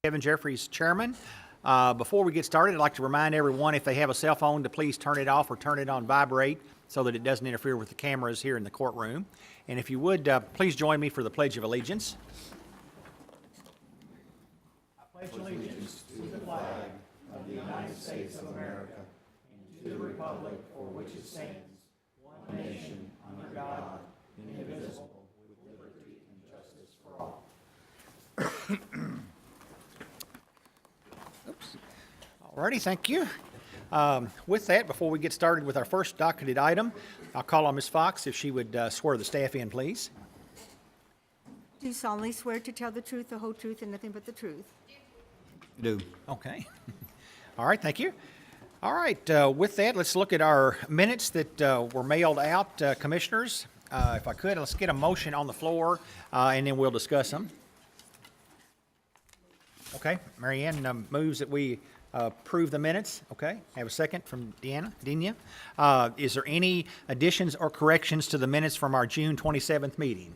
Kevin Jeffries, Chairman. Before we get started, I'd like to remind everyone if they have a cell phone to please turn it off or turn it on vibrate so that it doesn't interfere with the cameras here in the courtroom. And if you would, please join me for the Pledge of Allegiance. I pledge allegiance to the flag of the United States of America and to the republic for which it stands, one nation, under God, indivisible, with liberty and justice for all. Oops. Alrighty, thank you. With that, before we get started with our first docketed item, I'll call on Ms. Fox if she would swear the staff in, please. Do solemnly swear to tell the truth, the whole truth, and nothing but the truth? Do. Okay. All right, thank you. All right, with that, let's look at our minutes that were mailed out, commissioners. If I could, let's get a motion on the floor, and then we'll discuss them. Okay, Mary Ann moves that we approve the minutes. Okay, have a second from Denia. Is there any additions or corrections to the minutes from our June 27th meeting?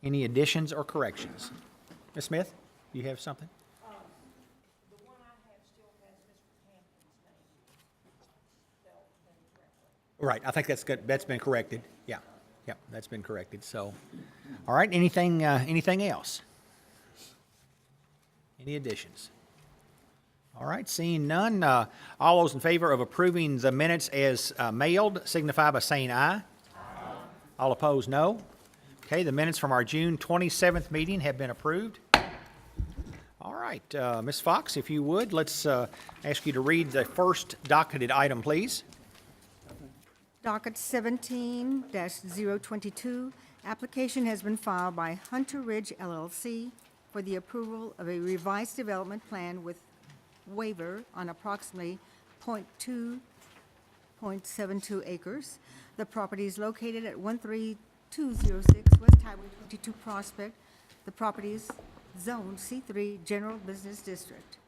Any additions or corrections? Ms. Smith, you have something? The one I have still has Mr. Hampton's name spelled incorrectly. Right, I think that's good. That's been corrected. Yeah, that's been corrected. So, all right. Anything else? Any additions? All right, seeing none, all those in favor of approving the minutes as mailed signify by saying aye. Aye. All opposed, no. Okay, the minutes from our June 27th meeting have been approved. All right, Ms. Fox, if you would, let's ask you to read the first docketed item, please. Docket 17-022, application has been filed by Hunter Ridge LLC for the approval of a revised development plan with waiver on approximately 0.72 acres. The property is located at 13206 West Highway 22 Prospect. The property is zoned C3 General Business District.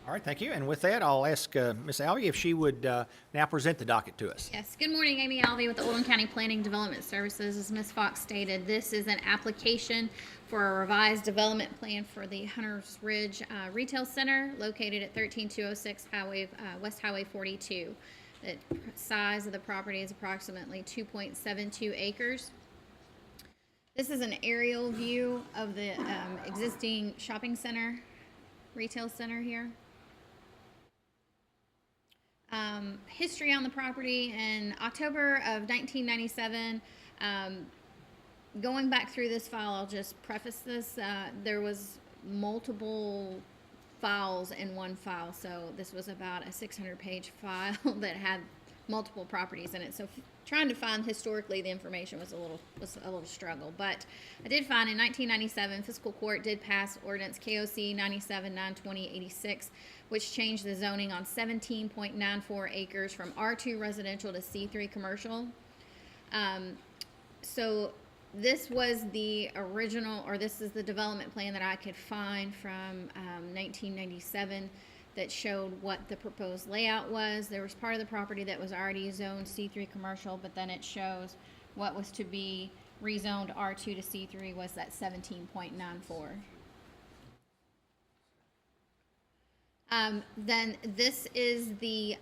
All right, thank you. And with that, I'll ask Ms. Alvey if she would now present the docket to us. Yes, good morning, Amy Alvey with the Oldham County Planning Development Services. As Ms. Fox stated, this is an application for a revised development plan for the Hunters Ridge Retail Center located at 13206 West Highway 42. The size of the property is approximately 2.72 acres. This is an aerial view of the existing shopping center, retail center here. History on the property: in October of 1997, going back through this file, I'll just preface this, there was multiple files in one file, so this was about a 600-page file that had multiple properties in it. So trying to find historically the information was a little struggle, but I did find in 1997 fiscal court did pass ordinance KOC 97-920-86, which changed the zoning on 17.94 acres from R2 residential to C3 commercial. So this was the original, or this is the development plan that I could find from 1997 that showed what the proposed layout was. There was part of the property that was already zoned C3 commercial, but then it shows what was to be rezoned R2 to C3 was that 17.94. Then this is the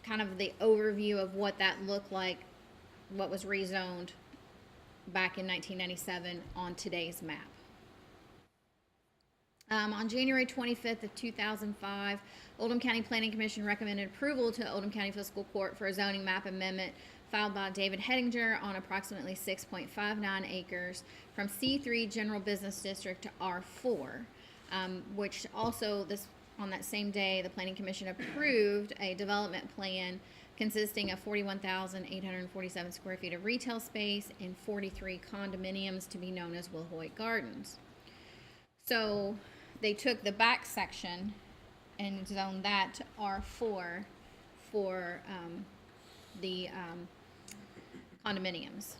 kind of the overview of what that looked like, what was rezoned back in 1997 on today's map. On January 25th of 2005, Oldham County Planning Commission recommended approval to Oldham County Fiscal Court for a zoning map amendment filed by David Hettinger on approximately 6.59 acres from C3 General Business District to R4, which also on that same day, the Planning Commission approved a development plan consisting of 41,847 square feet of retail space and 43 condominiums to be known as Wilhoit Gardens. So they took the back section and zoned that to R4 for the condominiums.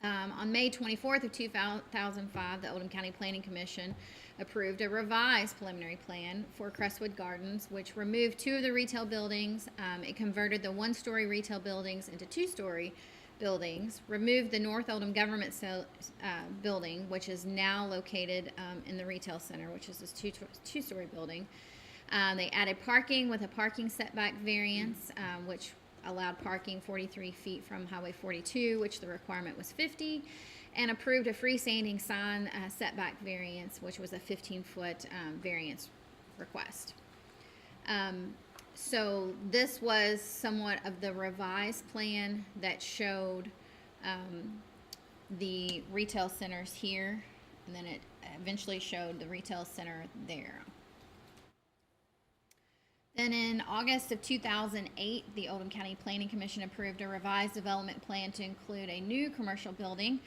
On May 24th of 2005, the Oldham County Planning Commission approved a revised preliminary plan for Crestwood Gardens, which removed two of the retail buildings. It converted the one-story retail buildings into two-story buildings, removed the North Oldham Government Building, which is now located in the retail center, which is this two-story building. They added parking with a parking setback variance, which allowed parking 43 feet from Highway 42, which the requirement was 50, and approved a freestanding sign setback variance, which was a 15-foot variance request. So this was somewhat of the revised plan that showed the retail centers here, and then it eventually showed the retail center there. Then in August of 2008, the Oldham County Planning Commission approved a revised development plan to include a new commercial building,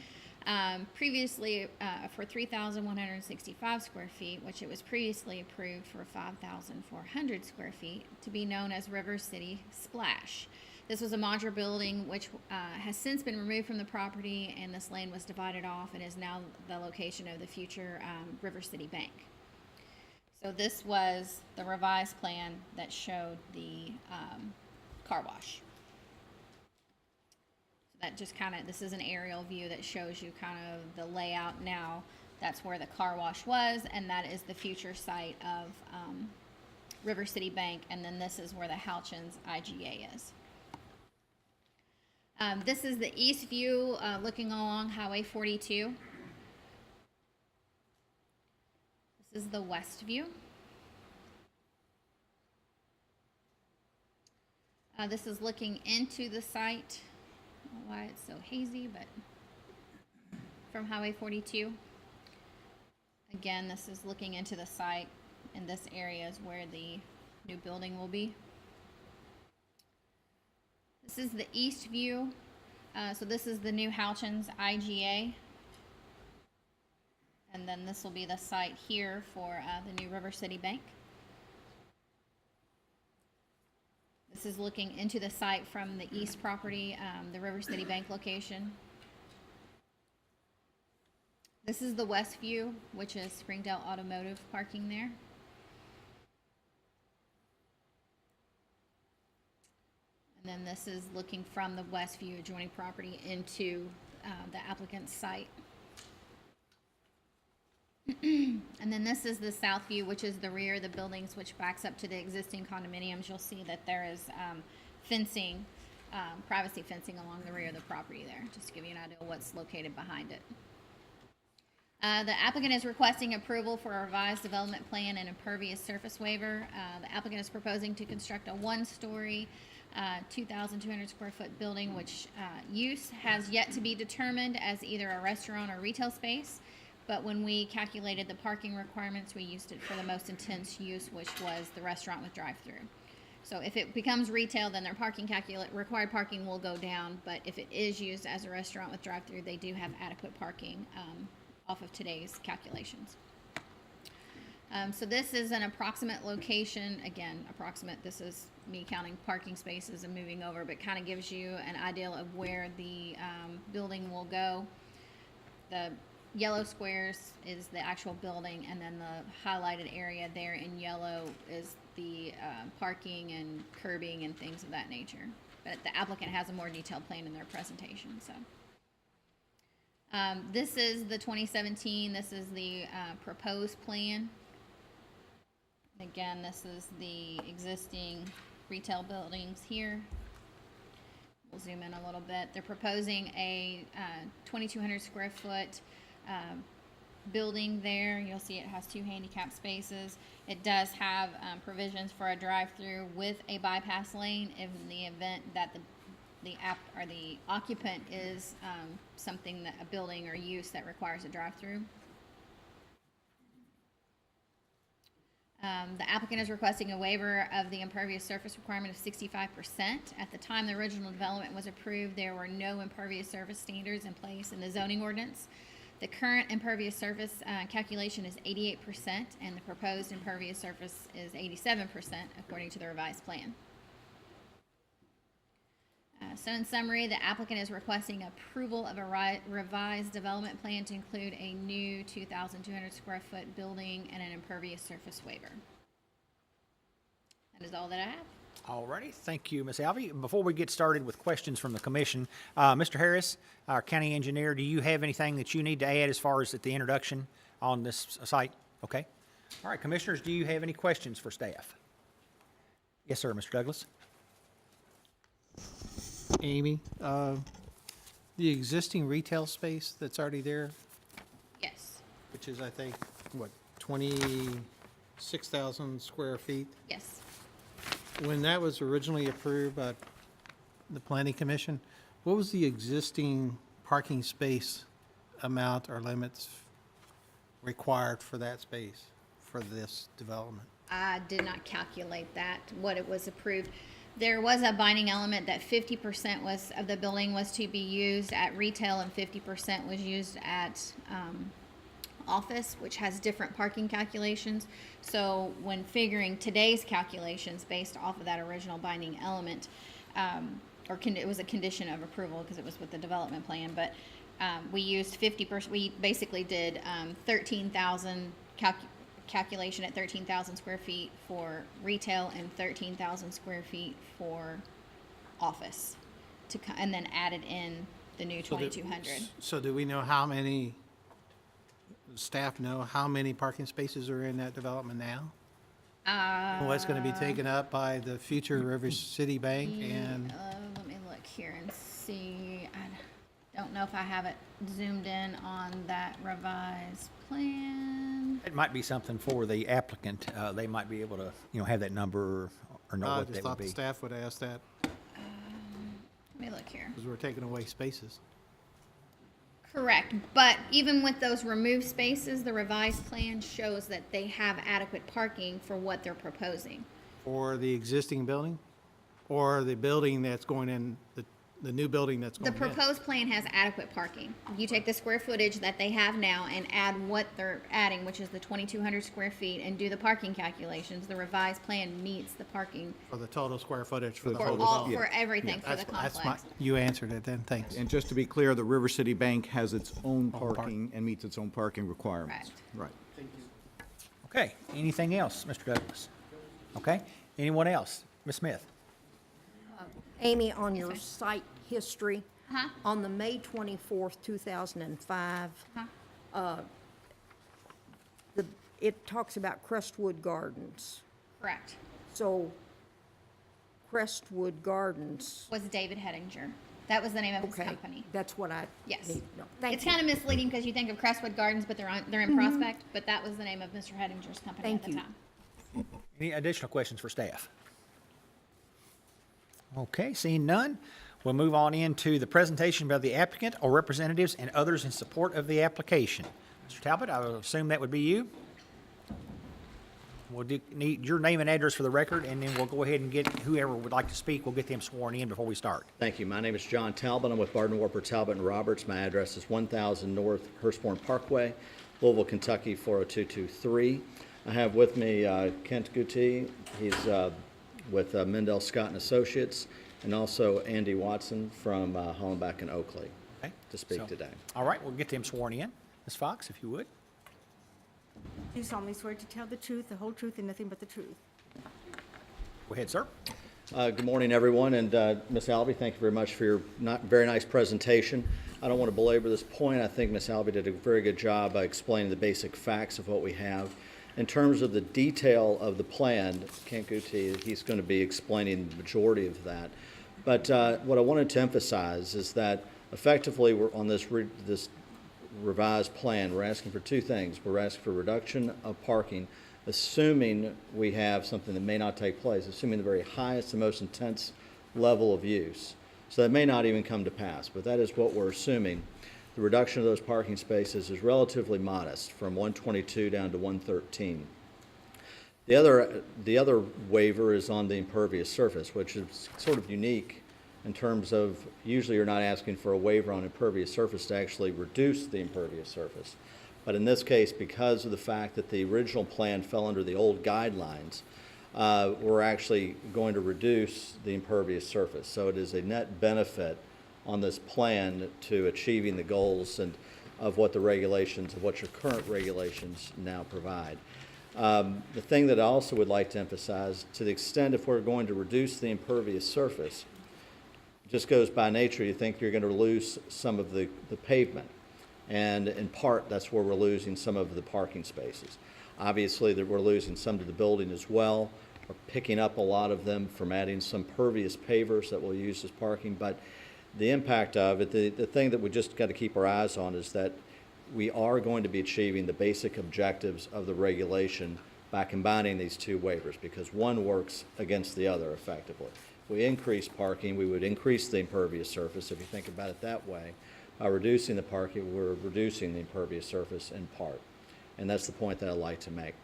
previously for 3,165 square feet, which it was previously approved for 5,400 square feet, to be known as River City Splash. This was a modular building which has since been removed from the property, and this land was divided off and is now the location of the future River City Bank. So this was the revised plan that showed the car wash. So that just kind of, this is an aerial view that shows you kind of the layout now. That's where the car wash was, and that is the future site of River City Bank, and then this is where the Houchins IGA is. This is the east view looking along Highway 42. This is the west view. This is looking into the site. I don't know why it's so hazy, but from Highway 42. Again, this is looking into the site, and this area is where the new building will be. This is the east view. So this is the new Houchins IGA. And then this will be the site here for the new River City Bank. This is looking into the site from the east property, the River City Bank location. This is the west view, which is Springdale Automotive parking there. And then this is looking from the west view adjoining property into the applicant's site. And then this is the south view, which is the rear of the buildings, which backs up to the existing condominiums. You'll see that there is fencing, privacy fencing along the rear of the property there, just to give you an idea of what's located behind it. The applicant is requesting approval for a revised development plan and impervious surface waiver. The applicant is proposing to construct a one-story, 2,200 square foot building, which use has yet to be determined as either a restaurant or retail space. But when we calculated the parking requirements, we used it for the most intense use, which was the restaurant with drive-through. So if it becomes retail, then their parking required parking will go down. But if it is used as a restaurant with drive-through, they do have adequate parking off of today's calculations. So this is an approximate location. Again, approximate. This is me counting parking spaces and moving over, but kind of gives you an idea of where the building will go. The yellow squares is the actual building, and then the highlighted area there in yellow is the parking and curbing and things of that nature. But the applicant has a more detailed plan in their presentation. So this is the 2017. This is the proposed plan. Again, this is the existing retail buildings here. We'll zoom in a little bit. They're proposing a 2,200 square foot building there. You'll see it has 2 handicap spaces. It does have provisions for a drive-through with a bypass lane in the event that the occupant is something that a building or use that requires a drive-through. The applicant is requesting a waiver of the impervious surface requirement of 65%. At the time the original development was approved, there were no impervious surface standards in place in the zoning ordinance. The current impervious surface calculation is 88%, and the proposed impervious surface is 87%, according to the revised plan. So in summary, the applicant is requesting approval of a revised development plan to include a new 2,200 square foot building and an impervious surface waiver. That is all that I have. All righty, thank you, Ms. Alvey. Before we get started with questions from the commission, Mr. Harris, our county engineer, do you have anything that you need to add as far as at the introduction on this site? Okay. All right, commissioners, do you have any questions for staff? Yes, sir, Mr. Douglas. Amy, the existing retail space that's already there, Yes, which is, I think, what, 26,000 square feet? yes. When that was originally approved by the planning commission, what was the existing parking space amount or limits required for that space, for this development? I did not calculate that, what it was approved. There was a binding element that 50% was, of the building was to be used at retail and 50% was used at, office, which has different parking calculations. So when figuring today's calculations based off of that original binding element, it was a condition of approval because it was with the development plan, but we used 50%, we basically did 13,000 calculation at 13,000 square feet for retail and 13,000 square feet for office and then added in the new 2,200. So do we know how many, staff know how many parking spaces are in that development now? What's going to be taken up by the future River City Bank and? Let me look here and see. I don't know if I have it zoomed in on that revised plan. It might be something for the applicant. They might be able to, have that number or know I what just that thought would the be. staff would ask that Let me look here. because we're taking away spaces. Correct, but even with those removed spaces, the revised plan shows that they have adequate parking for what they're proposing. For the existing building or the building that's going in, the new building that's The going in? proposed plan has adequate parking. You take the square footage that they have now and add what they're adding, which is the 2,200 square feet, and do the parking calculations. The revised plan meets the parking For the total square footage for the for whole all, development? for everything for the That's complex. you answered it then, thanks. And just to be clear, the River City Bank has its own park. parking and meets its own parking requirements. Right. Okay, anything else, Mr. Douglas? Okay, anyone else? Ms. Smith? Amy, on your ma'am. site history, Uh-huh. on the May 24th, 2005, it talks about Crestwood Gardens. Correct. So Crestwood Gardens, Was David Hedinger. That was the name of his okay, company. that's what I Yes. need to know. Thank It's you. kind of misleading because you think of Crestwood Gardens, but they're in Prospect, but that was the name of Mr. Hedinger's company at Thank the you. time. Any additional questions for staff? Okay, seeing none, we'll move on into the presentation by the applicant or representatives and others in support of the application. Mr. Talbot, I will assume that would be you. We'll need your name and address for the record, and then we'll go ahead and get whoever would like to speak, we'll get them sworn in before we start. Thank you. My name is John Talbot. I'm with Barden Warper Talbot and Roberts. My address is 1000 North Hurstbourne Parkway, Louisville, Kentucky 40223. I have with me Kent Guti. He's with Mendel Scott and Associates, and also Andy Watson from Hollenbach and Oakley Okay, to speak so- today. All right, we'll get them sworn in. Ms. Fox, if you would. Do solemnly swear to tell the truth, the whole truth, and nothing but the truth. Go ahead, sir. Good morning, everyone, and Ms. Albee, thank you very much for your very nice presentation. I don't want to belabor this point. I think Ms. Albee did a very good job by explaining the basic facts of what we have. In terms of the detail of the plan, Kent Guti, he's going to be explaining the majority of that. But what I wanted to emphasize is that effectively we're on this revised plan, we're asking for two things. We're asking for reduction of parking, assuming we have something that may not take place, assuming the very highest and most intense level of use. So that may not even come to pass, but that is what we're assuming. The reduction of those parking spaces is relatively modest, from 122 down to 113. The other waiver is on the impervious surface, which is sort of unique in terms of usually you're not asking for a waiver on impervious surface to actually reduce the impervious surface. But in this case, because of the fact that the original plan fell under the old guidelines, we're actually going to reduce the impervious surface. So it is a net benefit on this plan to achieving the goals and of what the regulations, of what your current regulations now provide. The thing that I also would like to emphasize, to the extent if we're going to reduce the impervious surface, just goes by nature, you think you're going to lose some of the pavement. And in part, that's where we're losing some of the parking spaces. Obviously, that we're losing some to the building as well. We're picking up a lot of them from adding some pervious pavers that we'll use as parking. But the impact of it, the thing that we just got to keep our eyes on is that we are going to be achieving the basic objectives of the regulation by combining these two waivers, because one works against the other effectively. If we increase parking, we would increase the impervious surface, if you think about it that way. By reducing the parking, we're reducing the impervious surface in part. And that's the point that I'd like to make.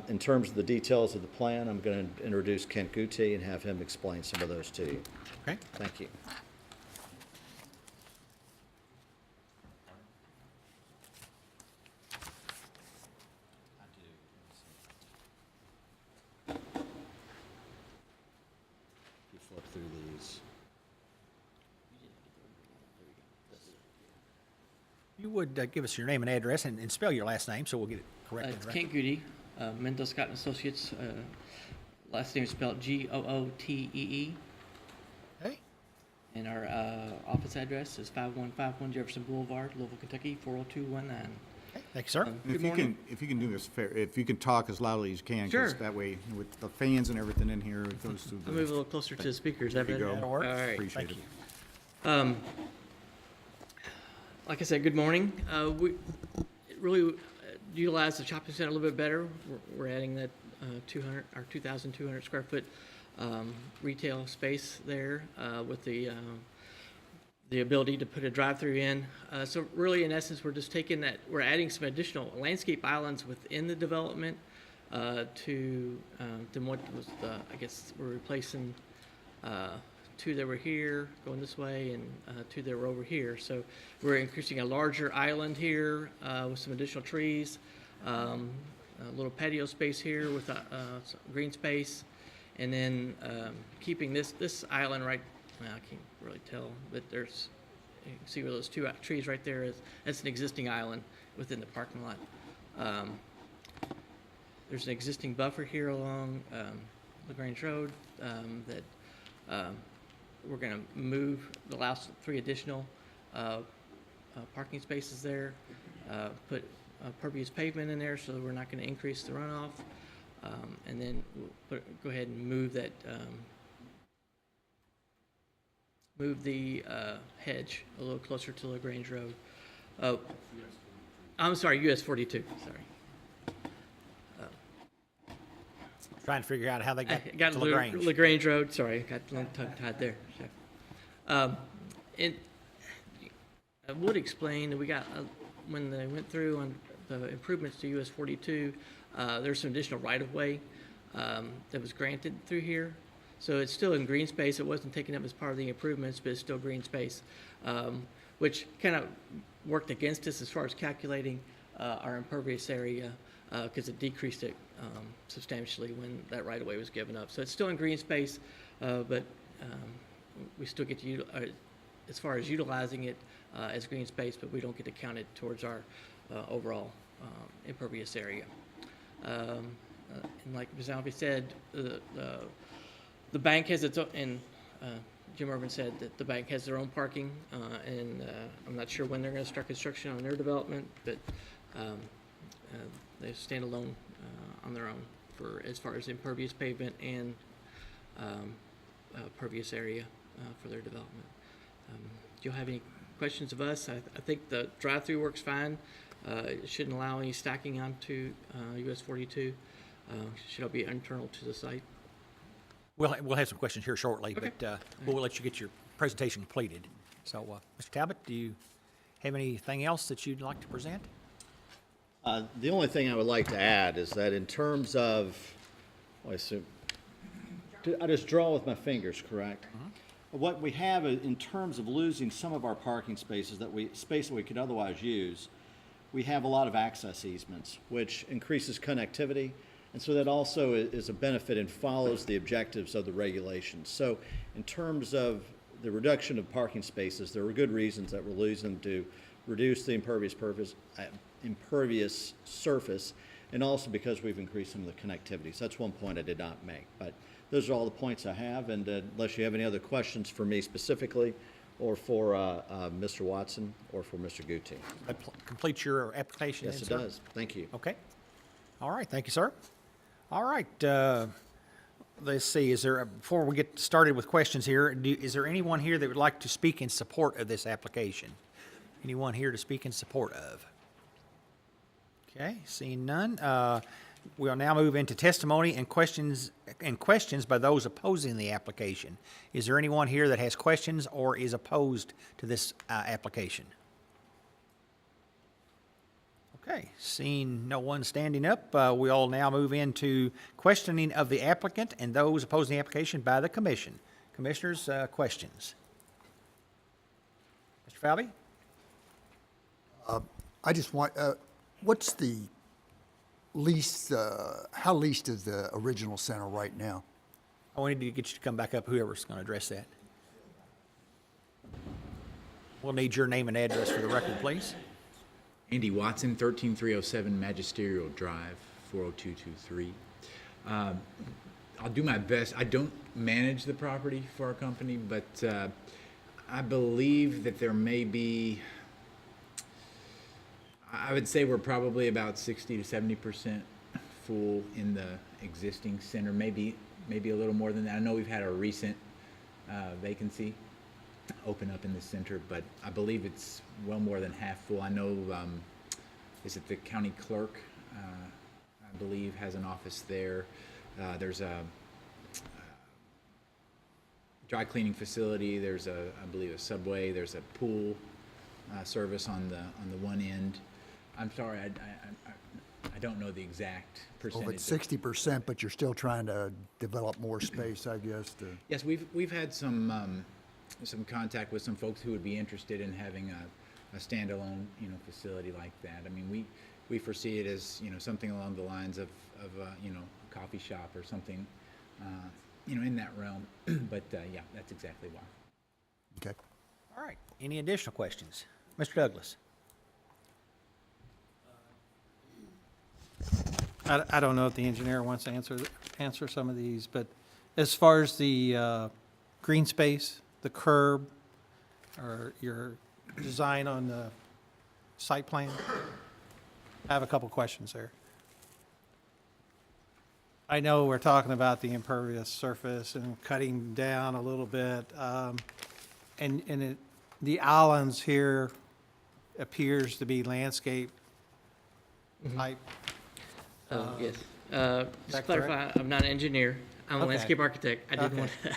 In terms of the details of the plan, I'm going to introduce Kent Guti and have him explain some of those to you. Okay. Thank you. If you flip through these. You would give us your name and address and spell your last name so we'll get it corrected. It's right? Kent Goody, Mendel Scott and Associates. Last name is spelled Gootee. Okay. And our office address is 5151 Jefferson Boulevard, Louisville, Kentucky, 40219. Okay. Thank you, sir. And Good if you morning. if you can do this fair, if you can talk as loudly as you can, because Sure. that way, with the fans and everything in here, it goes through I'll move a the, little closer to the speakers. Is that There you better? go. That'll work. All right. appreciate Thank it. you. Like I said, good morning. We really utilize the shopping center a little bit better. We're adding that 2,200 square foot retail space there with the ability to put a drive-through in. So really, in essence, we're just taking that, we're adding some additional landscape islands within the development than what was the, I guess, we're replacing two that were here going this way and two that were over here. So we're increasing a larger island here with some additional trees, a little patio space here with some green space, and then keeping this island right, well, I can't really tell, but there's, you can see where those two trees right there is, that's an existing island within the parking lot. There's an existing buffer here along LaGrange Road that we're going to move the last 3 additional parking spaces there, put pervious pavement in there so that we're not going to increase the runoff, and then we'll go ahead and move that, move the hedge a little closer to LaGrange Road. I'm sorry, US 42, sorry. Trying to figure out how they got I got to LaGrange. LaGrange Road, sorry, got a little tongue-tied there. And I would explain that we got, when they went through on the improvements to US 42, there's some additional right-of-way that was granted through here. So it's still in green space. It wasn't taken up as part of the improvements, but it's still green space, which kind of worked against us as far as calculating our impervious area because it decreased it substantially when that right-of-way was given up. So it's still in green space, but we still get to, as far as utilizing it as green space, but we don't get to count it towards our overall impervious area. And like Ms. Alvey said, the bank has its own, and Jim Irvin said that the bank has their own parking, and I'm not sure when they're going to start construction on their development, but they stand alone on their own for as far as impervious pavement and pervious area for their development. Do you have any questions of us? I think the drive-through works fine. It shouldn't allow any stacking onto US 42. Should all be internal to the site. We'll have some questions here shortly, Okay. but we'll let you get your presentation completed. So, Mr. Talbot, do you have anything else that you'd like to present? The only thing I would like to add is that in terms of, well, I assume, I just draw with my fingers, correct? What we have in terms of losing some of our parking spaces that we could otherwise use, we have a lot of access easements, which increases connectivity, and so that also is a benefit and follows the objectives of the regulations. So in terms of the reduction of parking spaces, there are good reasons that we're losing them to reduce the impervious surface, and also because we've increased some of the connectivity. So that's one point I did not make. But those are all the points I have, and unless you have any other questions for me specifically, or for Mr. Watson, or for Mr. Guti. That completes your application, Yes, then, it sir? does. Thank you. Okay. All right, thank you, sir. All right, let's see, before we get started with questions here, is there anyone here that would like to speak in support of this application? Anyone here to speak in support of? Okay, seeing none, we'll now move into testimony and questions by those opposing the application. Is there anyone here that has questions or is opposed to this application? Okay, seeing no one standing up, we'll now move into questioning of the applicant and those opposing the application by the commission. Commissioners, questions? Mr. Falvey? I just want, what's the lease, how leased is the original center right now? I wanted to get you to come back up, whoever's going to address that. We'll need your name and address for the record, please. Andy Watson, 13307 Magisterial Drive, 40223. I'll do my best. I don't manage the property for our company, but I believe that there may be, I would say we're probably about 60 to 70% full in the existing center, maybe a little more than that. I know we've had a recent vacancy open up in the center, but I believe it's well more than half full. I know, is it the county clerk, I believe, has an office there. There's a dry cleaning facility. There's I believe, a Subway. There's a pool service on the one end. I'm sorry, I don't know the exact percentage. Well, if it's 60%, but you're still trying to develop more space, I guess, to. Yes, we've had some contact with some folks who would be interested in having a standalone, facility like that. I mean, we foresee it as, something along the lines of a coffee shop or something, in that realm. But yeah, that's exactly why. Okay. All right, any additional questions? Mr. Douglas? I don't know if the engineer wants to answer some of these, but as far as the green space, the curb, or your design on the site plan, I have a couple questions there. I know we're talking about the impervious surface and cutting down a little bit, the islands here appears to be landscape type. Yes. that Just to clarify, I'm not an engineer. I'm a Okay. landscape architect. I didn't Okay.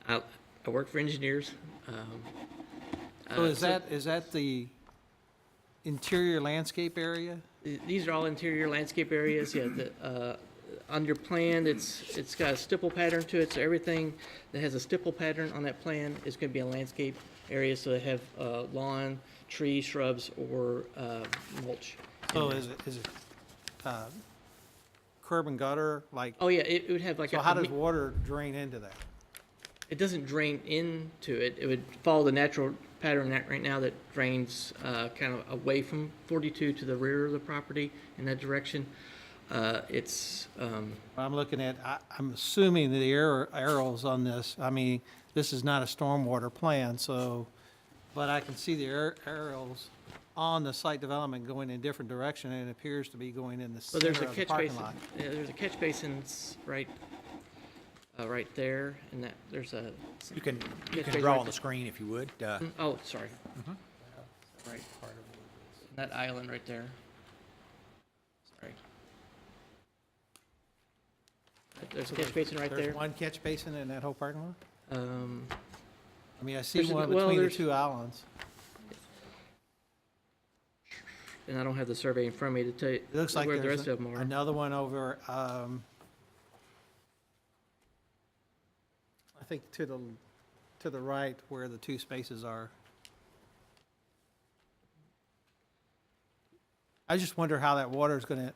want I work for engineers. So is that the interior landscape area? These are all interior landscape areas. Yeah, on your plan, it's got a stipple pattern to it, so everything that has a stipple pattern on that plan is going to be a landscape area, so they have lawn, trees, shrubs, or mulch. So is it curb and gutter, like, Oh, yeah, it would have like so how does water drain into that? it doesn't drain into it. It would follow the natural pattern right now that drains kind of away from 42 to the rear of the property in that direction. I'm looking at, I'm assuming that the arrows on this, I mean, this is not a stormwater plan, so, but I can see the arrows on the site development going in different direction, and it appears to be going in the So there's center a of the catch parking basin. lot. Yeah, there's a catch basin right there, and that there's a. You can basin draw right on the there. screen if you would. Oh, sorry. Right part of that island right there. Sorry. There's a catch basin right There's there. one catch basin in that whole parking lot? I mean, I see There's a- one well, between the there's- two islands. And I don't have the survey in front of me to tell you It looks like where the there's rest of them are. another one over, I think to the right where the two spaces are. I just wonder how that water is gonna,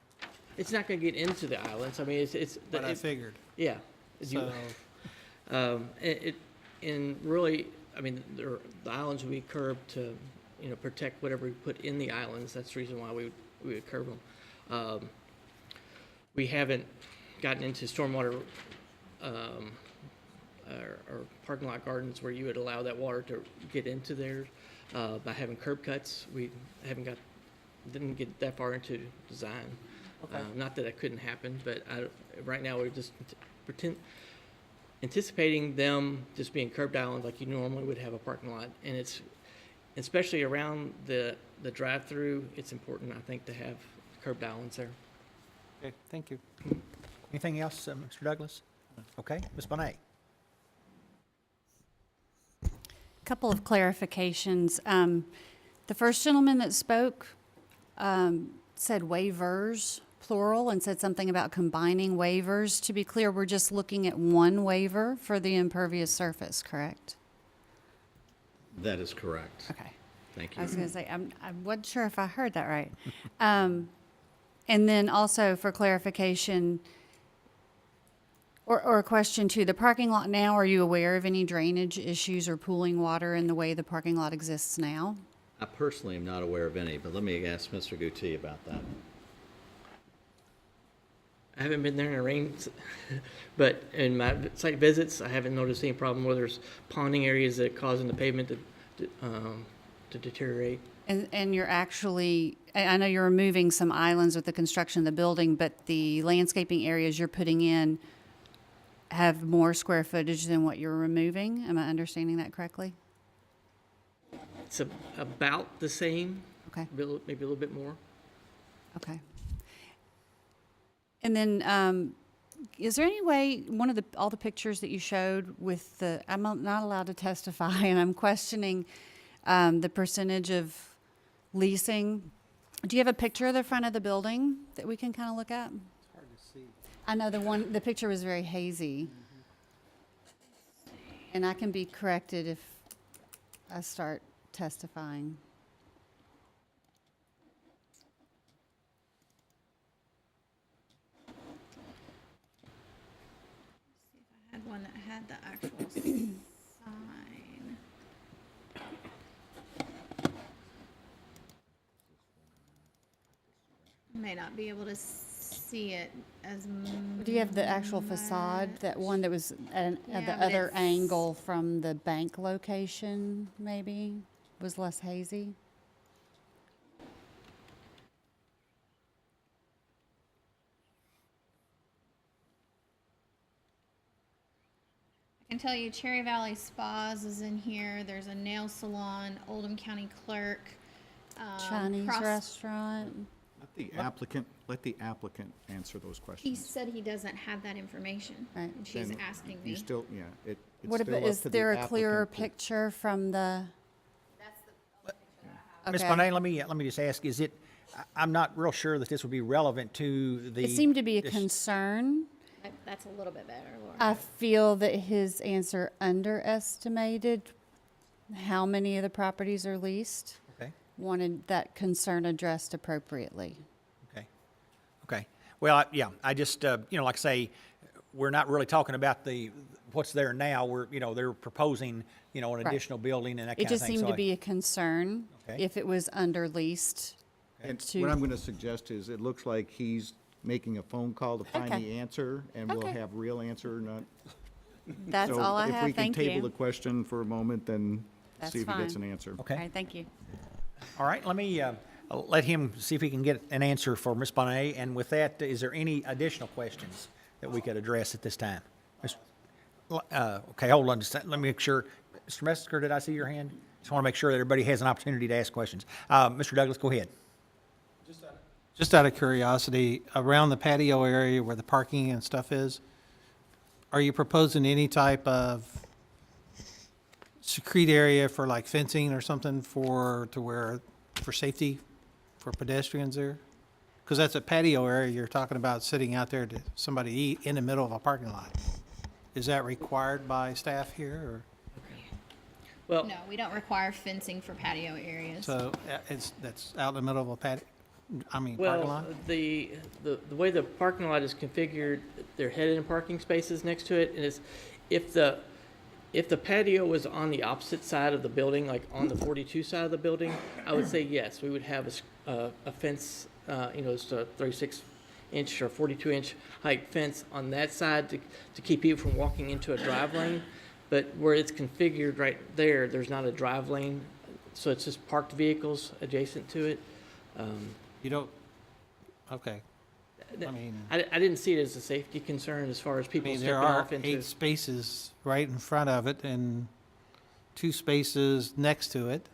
It's not gonna get into the islands. I mean, it's. what I figured. Yeah. You- So, And really, I mean, the islands will be curbed to, protect whatever we put in the islands. That's the reason why we we would curb them. We haven't gotten into stormwater, or parking lot gardens where you would allow that water to get into there, by having curb cuts. We didn't get that far into design. Not that it couldn't happen, but right now we're just anticipating them just being curbed islands like you normally would have a parking lot. And it's, especially around the drive-through, it's important, I think, to have curbed islands there. Okay, thank you. Anything else, Mr. Douglas? Okay, Ms. Bonet? Couple of clarifications. The first gentleman that spoke said waivers, plural, and said something about combining waivers. To be clear, we're just looking at one waiver for the impervious surface, correct? That is correct. Okay. Thank I was you. going to say, I wasn't sure if I heard that right. And then also for clarification, or a question too, the parking lot now, are you aware of any drainage issues or pooling water in the way the parking lot exists now? I personally am not aware of any, but let me ask Mr. Guti about that. I haven't been there in the rain, but in my site visits, I haven't noticed any problem where there's ponding areas that are causing the pavement to deteriorate. And you're actually, I know you're removing some islands with the construction of the building, but the landscaping areas you're putting in have more square footage than what you're removing? Am I understanding that correctly? It's about the same, Okay, maybe a little bit more. okay. And then, is there any way, all the pictures that you showed with the, I'm not allowed to testify, and I'm questioning the percentage of leasing. Do you have a picture of the front of the building that we can kind of look at? It's hard to see. I know the picture was very hazy. And I can be corrected if I start testifying. I had one that had the actual sign. May not be able to see it as Do you have the actual facade, that one that was at Yeah, the but other it's- angle from the bank location, maybe, was less hazy? I can tell you Cherry Valley Spas is in here. There's a nail salon, Oldham County Clerk. Chinese Cross- restaurant? Let the applicant answer those He questions. said he doesn't have that information. Right. And she's Then asking You me. still, yeah, it's What still about, up is to the there a clearer applicant to- picture from the? Ms. Okay. Bonet, let me just ask, I'm not real sure that this would be relevant to the. It seemed to be a this- concern. That's a little bit better, Laura. I feel that his answer underestimated how many of the properties are leased. Okay, Wanted that concern addressed appropriately. okay. Well, I just, like I say, we're not really talking about what's there now. They're proposing, an Right. additional building and that It kind of just thing. seemed So to be a concern Okay. if it was under leased. And to- what I'm going to suggest is, it looks like he's making a phone call to find Okay. the answer, and we'll Okay. have real answer, not. That's all I So if have, we can thank table the you. question for a moment, then That's see if he gets an fine. answer. Okay. All right, thank you. All right, let me let him see if he can get an answer for Ms. Bonet. And with that, is there any additional questions that we could address at this time? Okay, hold on, just let me make sure. Mr. Messinger, did I see your hand? Just want to make sure that everybody has an opportunity to ask questions. Mr. Douglas, go ahead. Just out of curiosity, around the patio area where the parking and stuff is, are you proposing any type of secrete area for like fencing or something for safety for pedestrians there? Because that's a patio area you're talking about sitting out there to somebody eat in the middle of a parking lot. Is that required by staff here or? Well, No, we don't require fencing for patio areas. So that's out in the middle of a parking lot? well, the way the parking lot is configured, they're headed in parking spaces next to it, and if the patio was on the opposite side of the building, like on the 42 side of the building, I would say yes, we would have a fence it's a 36-inch or 42-inch height fence on that side to keep people from walking into a drive lane. But where it's configured right there, there's not a drive lane, so it's just parked vehicles adjacent to it. You don't, okay. I mean, I didn't see it as a safety concern as far as I people mean, stepping there are off into. 8 spaces right in front of it and 2 spaces next to it.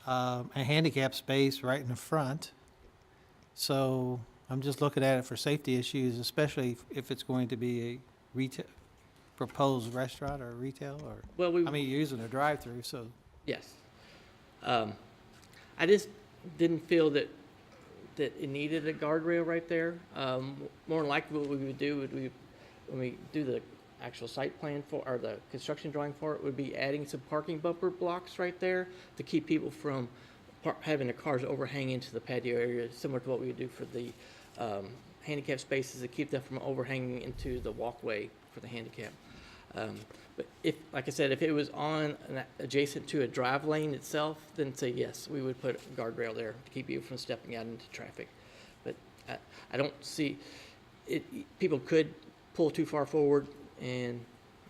A handicap space right in the front. So I'm just looking at it for safety issues, especially if it's going to be a retail, proposed restaurant or retail or, Well, I mean, you're using a drive-through, so. Yes. I just didn't feel that it needed a guardrail right there. More than likely what we would do would we, when we do the actual site plan for, or the construction drawing for it, would be adding some parking bumper blocks right there to keep people from having their cars overhang into the patio area, similar to what we would do for the handicap spaces, to keep them from overhanging into the walkway for the handicap. But if, like I said, if it was on adjacent to a drive lane itself, then say yes, we would put a guardrail there to keep you from stepping out into traffic. But I don't see it. People could pull too far forward and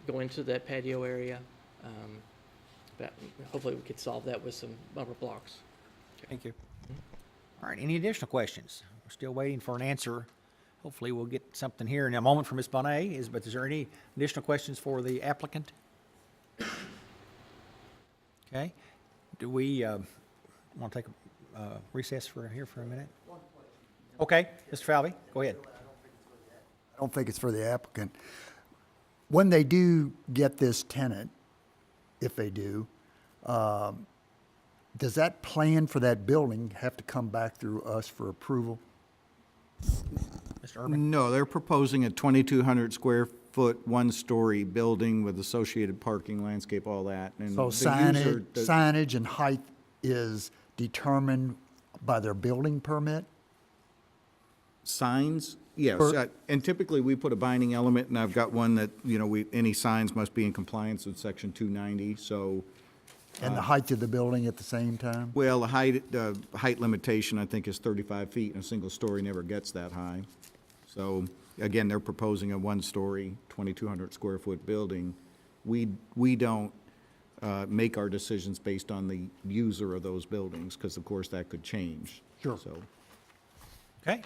go into that patio area. But hopefully we could solve that with some bumper blocks. Thank you. All right, any additional questions? We're still waiting for an answer. Hopefully, we'll get something here in a moment from Ms. Bonet. But is there any additional questions for the applicant? Okay. Do we want to take a recess for a minute? Okay, Mr. Falvey, go ahead. I don't think it's for the applicant. When they do get this tenant, if they do, does that plan for that building have to come back through us for approval? Mr. Urban? No, they're proposing a 2,200 square foot, one-story building with associated parking, landscape, all that. And So the user does- signage and height is determined by their building permit? Signs, yes, For- and typically we put a binding element, and I've got one that, any signs must be in compliance with section 290, so, And the height of the building at the same time? well, the height limitation, I think, is 35 feet, and a single story never gets that high. So, again, they're proposing a one-story, 2,200 square foot building. We don't make our decisions based on the user of those buildings, because of course that could change. Sure. So, Okay.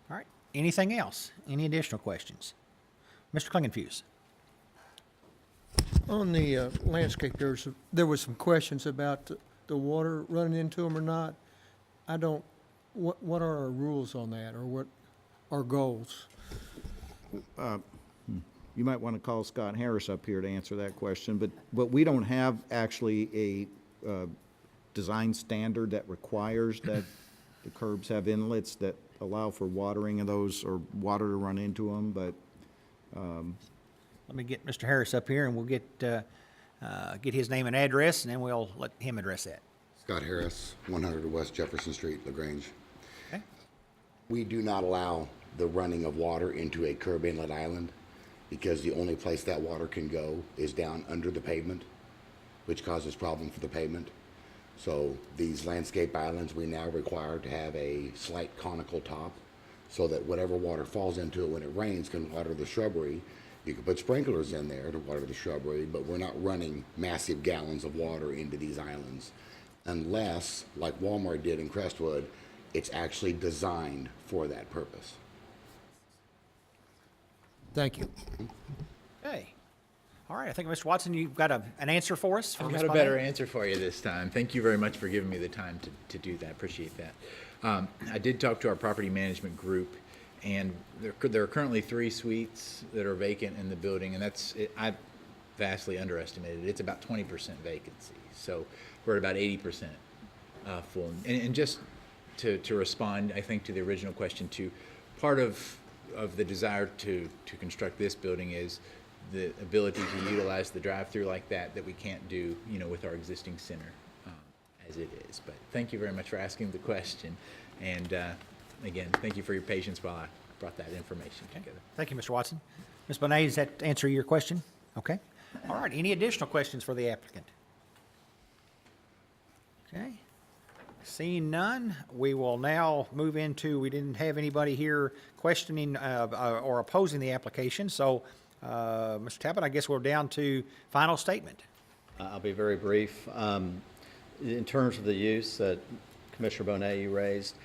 All right. Anything else? Any additional questions? Mr. Klingenfuse? On the landscape, there was some questions about the water running into them or not. What are our rules on that, or what are goals? you might want to call Scott Harris up here to answer that question, but we don't have actually a design standard that requires that the curbs have inlets that allow for watering of those, or water to run into them, but Let me get Mr. Harris up here, and we'll get his name and address, and then we'll let him address that. Scott Harris, 100 West Jefferson Street, LaGrange. Okay. We do not allow the running of water into a curb inlet island because the only place that water can go is down under the pavement, which causes problem for the pavement. So these landscape islands, we now require to have a slight conical top so that whatever water falls into it when it rains can water the shrubbery. You can put sprinklers in there to water the shrubbery, but we're not running massive gallons of water into these islands unless, like Walmart did in Crestwood, it's actually designed for that purpose. Thank you. Okay. All right, I think, Mr. Watson, you've got an answer for us? I've got a better answer for you this time. Thank you very much for giving me the time to do that. Appreciate that. I did talk to our property management group, and there are currently 3 suites that are vacant in the building, and I vastly underestimated it. It's about 20% vacancy. So we're at about 80% full. And just to respond, I think, to the original question too, part of the desire to construct this building is the ability to utilize the drive-through like that we can't do, with our existing center as it is. But thank you very much for asking the question. And again, thank you for your patience while I brought that information together. Thank you, Mr. Watson. Ms. Bonet, does that answer your question? Okay. All right, any additional questions for the applicant? Okay. Seeing none, we will now move into, we didn't have anybody here questioning or opposing the application, so, Mr. Talbot, I guess we're down to final statement. I'll be very brief. In terms of the use that Commissioner Bonet you raised,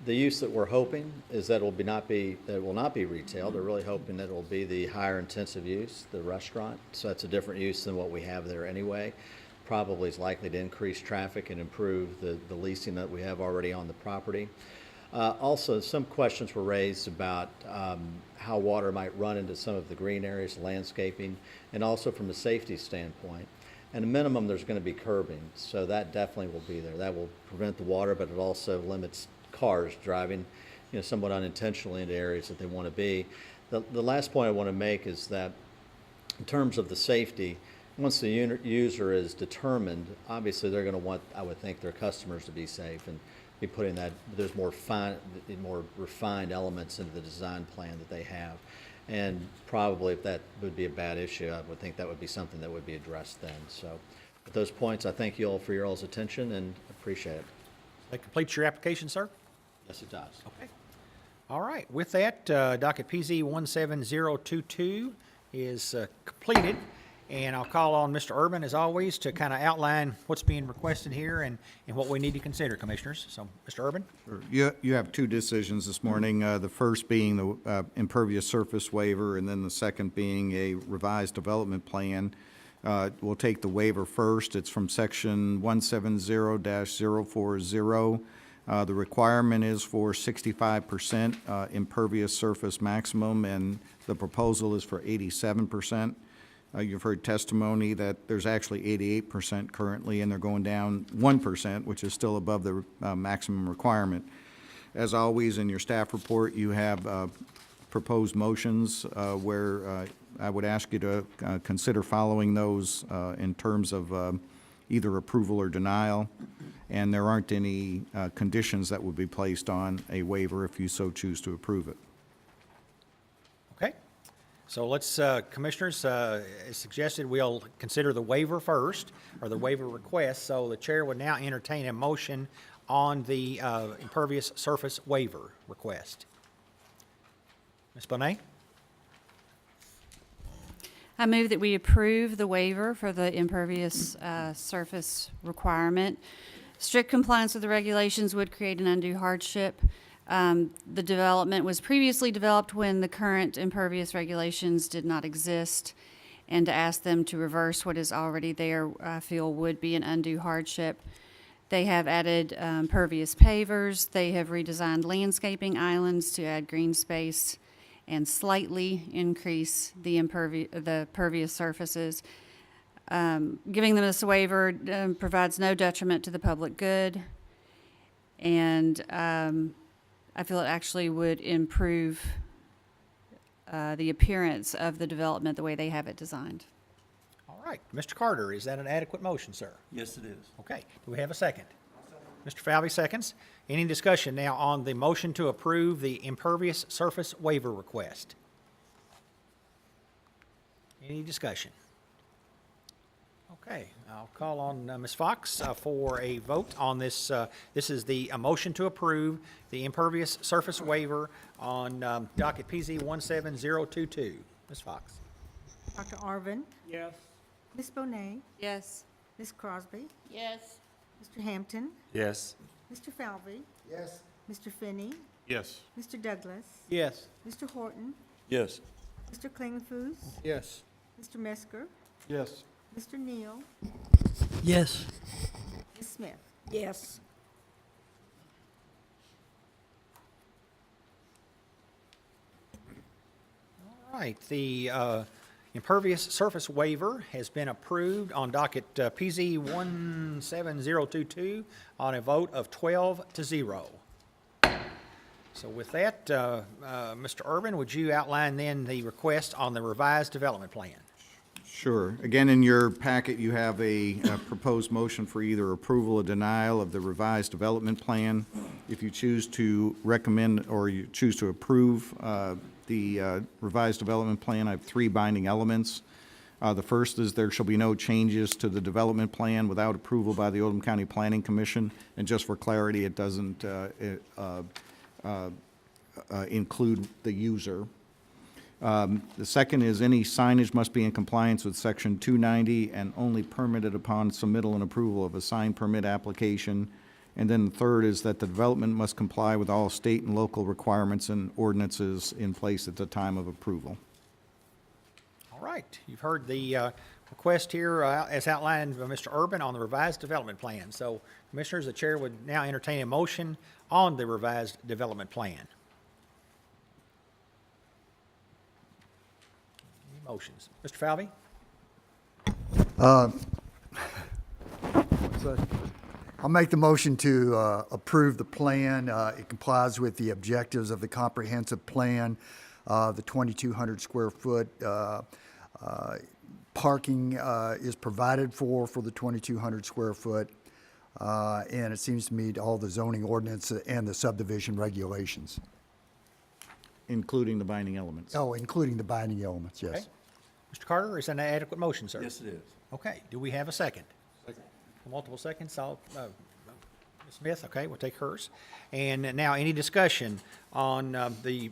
the use that we're hoping is that it will not be retail. They're really hoping that it will be the higher intensive use, the restaurant. So that's a different use than what we have there anyway. Probably is likely to increase traffic and improve the leasing that we have already on the property. Also, some questions were raised about how water might run into some of the green areas, landscaping, and also from a safety standpoint. At a minimum, there's going to be curbing, so that definitely will be there. That will prevent the water, but it also limits cars driving, somewhat unintentionally into areas that they want to be. The last point I want to make is that in terms of the safety, once the user is determined, obviously they're going to want, I would think, their customers to be safe and be putting that, there's more refined elements into the design plan that they have. And probably if that would be a bad issue, I would think that would be something that would be addressed then. So with those points, I thank you all for your all's attention and appreciate it. That completes your application, sir? Yes, it does. Okay. All right, with that, docket PZ 17022 is completed, and I'll call on Mr. Urban, as always, to kind of outline what's being requested here and what we need to consider, Commissioners. So, Mr. Urban? You have two decisions this morning, the first being the impervious surface waiver, and then the second being a revised development plan. We'll take the waiver first. It's from section 170-040. The requirement is for 65% impervious surface maximum, and the proposal is for 87%. You've heard testimony that there's actually 88% currently, and they're going down 1%, which is still above the maximum requirement. As always, in your staff report, you have proposed motions where I would ask you to consider following those in terms of either approval or denial, and there aren't any conditions that would be placed on a waiver if you so choose to approve it. Okay. So let's, Commissioners, as suggested, we'll consider the waiver first, or the waiver request. So the chair would now entertain a motion on the impervious surface waiver request. Ms. Bonet? I move that we approve the waiver for the impervious surface requirement. Strict compliance with the regulations would create an undue hardship. The development was previously developed when the current impervious regulations did not exist, and to ask them to reverse what is already there, I feel would be an undue hardship. They have added pervious pavers. They have redesigned landscaping islands to add green space and slightly increase the pervious surfaces. Giving them this waiver provides no detriment to the public good, and I feel it actually would improve the appearance of the development the way they have it designed. All right. Mr. Carter, is that an adequate motion, sir? Yes, it is. Okay. Do we have a second? Mr. Falvey seconds. Any discussion now on the motion to approve the impervious surface waiver request? Any discussion? Okay, I'll call on Ms. Fox for a vote on this. This is the motion to approve the impervious surface waiver on docket PZ 17022. Ms. Fox? Dr. Arvin? Yes. Ms. Bonet? Yes. Ms. Crosby? Yes. Mr. Hampton? Yes. Mr. Falvey? Yes. Mr. Finney? Yes. Mr. Douglas? Yes. Mr. Horton? Yes. Mr. Klingenfuss? Yes. Mr. Mesker? Yes. Mr. Neal? Yes. Ms. Smith? Yes. All right, the impervious surface waiver has been approved on docket PZ 17022 on a vote of 12-0. So with that, Mr. Urban, would you outline then the request on the revised development plan? Sure. Again, in your packet, you have a proposed motion for either approval or denial of the revised development plan. If you choose to recommend or you choose to approve the revised development plan, I have three binding elements. The first is there shall be no changes to the development plan without approval by the Oldham County Planning Commission. And just for clarity, it doesn't include the user. The second is any signage must be in compliance with Section 290 and only permitted upon submittal and approval of a sign permit application. And then the third is that the development must comply with all state and local requirements and ordinances in place at the time of approval. All right, you've heard the request here as outlined by Mr. Urban on the revised development plan. So, Commissioners, the Chair would now entertain a motion on the revised development plan. Any motions? Mr. Falvey? I'll make the motion to approve the plan. It complies with the objectives of the comprehensive plan. The 2,200 square foot parking is provided for the 2,200 square foot, and it seems to meet all the zoning ordinance and the subdivision regulations. Including the binding elements. Oh, including the binding elements, Okay. yes. Mr. Carter, is that an adequate motion, sir? Yes, it is. Okay, do we have a second? Multiple seconds, Ms. Smith, okay, we'll take hers. And now, any discussion on the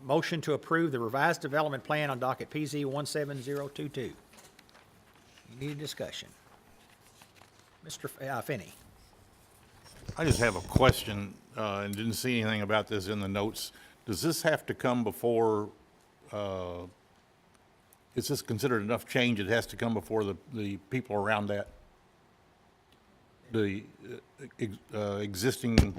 motion to approve the revised development plan on docket PZ 17022? Any discussion? Mr. Finney? I just have a question, and didn't see anything about this in the notes. Does this have to come before, is this considered enough change it has to come before the people around that? The existing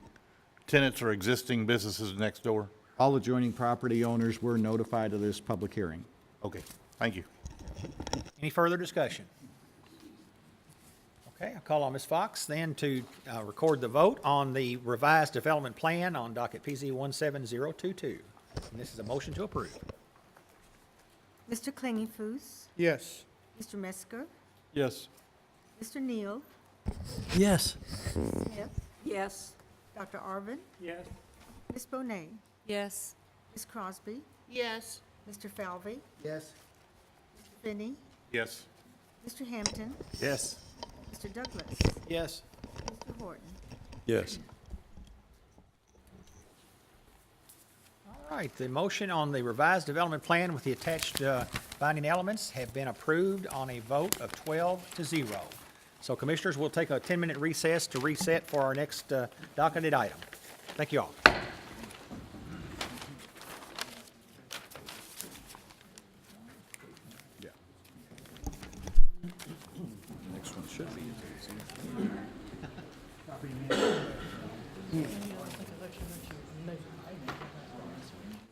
tenants or existing businesses next door? All adjoining property owners were notified of this public hearing. Okay, thank you. Any further discussion? Okay, I'll call on Ms. Fox then to record the vote on the revised development plan on docket PZ 17022. And this is a motion to approve. Mr. Klingelfuss, Yes. Mr. Metzger, Yes. Mr. Neal, Yes. Smith, Yes. Dr. Arvin, Yes. Ms. Bonet, Yes. Ms. Crosby, Yes. Mr. Falvey, Yes. Mr. Finney, Yes. Mr. Hampton, Yes. Mr. Douglas, Yes. Mr. Horton. Yes. All right, the motion on the revised development plan with the attached binding elements have been approved on a vote of 12-0. So, Commissioners, we'll take a 10-minute recess to reset for our next docketed item. Thank you all. Next one should be.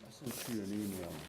I sent you an email.